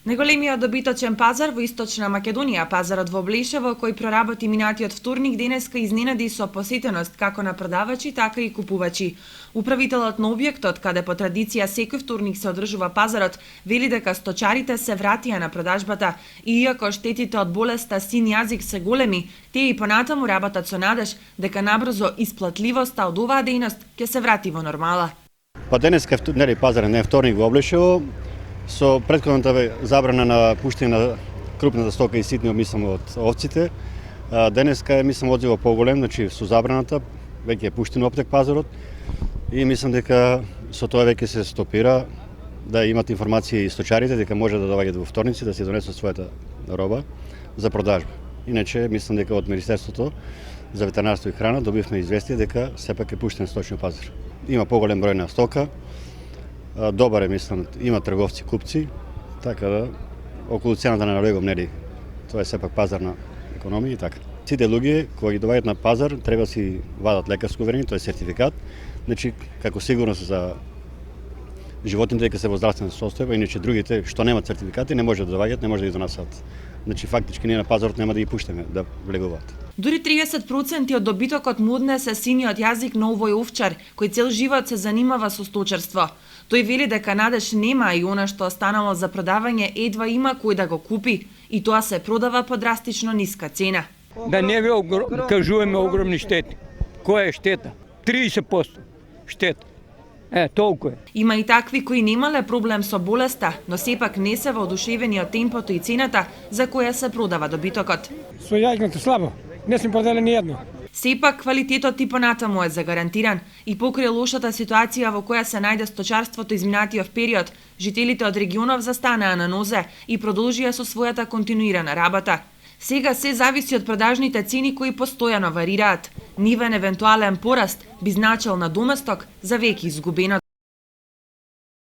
Најголемиот добиточен пазар во Источна Македонија, пазарот во Блешево, кој проработи минатиот вторник, денеска изненади со посетеност како на продавачи, така и купувачи. Управителот на објектот, каде по традиција секој вторник се одржува пазарот, вели дека сточарите се вратија на продажбата и иако штетите од болеста син јазик се големи, тие и понатаму работат со надеж дека набрзо исплатливоста од оваа дејност ќе се врати во нормала. Па денеска пазар не е вторник во Блешево. Со претходната забрана на пуштење на крупната стока и ситни, мислам, од овците, денеска е, мислам, одзивот поголем, значи со забраната веќе е пуштен оптек пазарот и мислам дека со тоа веќе се стопира, да имат информација и сточарите дека може да доаѓаат во вторници да си донесат својата роба за продажба. Иначе мислам дека од Министерството за ветеринарство и храна добивме известие дека сепак е пуштен сточниот пазар. Има поголем број на стока. Добар е, мислам, има трговци, купци, така да околу цената на навлегом нели. Тоа е сепак пазарна економија и така. Сите луѓе кои доаѓаат на пазар треба да си вадат лекарско уверение, тоа е сертификат, значи како сигурност за животните дека се во здравствена состојба, иначе другите што немаат сертификати не може да доаѓаат, не може да ги донесат. Значи фактички ние на пазарот нема да ги пуштаме да влегуваат. Дури 30% од добитокот му однесе синиот јазик на овој овчар, кој цел живот се занимава со сточарство. Тој вели дека надеж нема и она што останало за продавање едва има кој да го купи и тоа се продава по драстично ниска цена. Да не ви кажуваме огромни штети. Која е штета? 30% штета. Толку е. Има и такви кои немале проблем со болеста, но сепак не се воодушевени од темпото и цената за која се продава добитокот. Со јајкното слабо, не сме продали ни едно. Сепак квалитетот и понатаму е загарантиран и покрај лошата ситуација во која се најде сточарството изминатиот период, жителите од регионов застанаа на нозе и продолжија со својата континуирана работа. Сега се зависи од продажните цени кои постојано варираат. Нивен евентуален пораст би значил на доместок за веќе изгубено.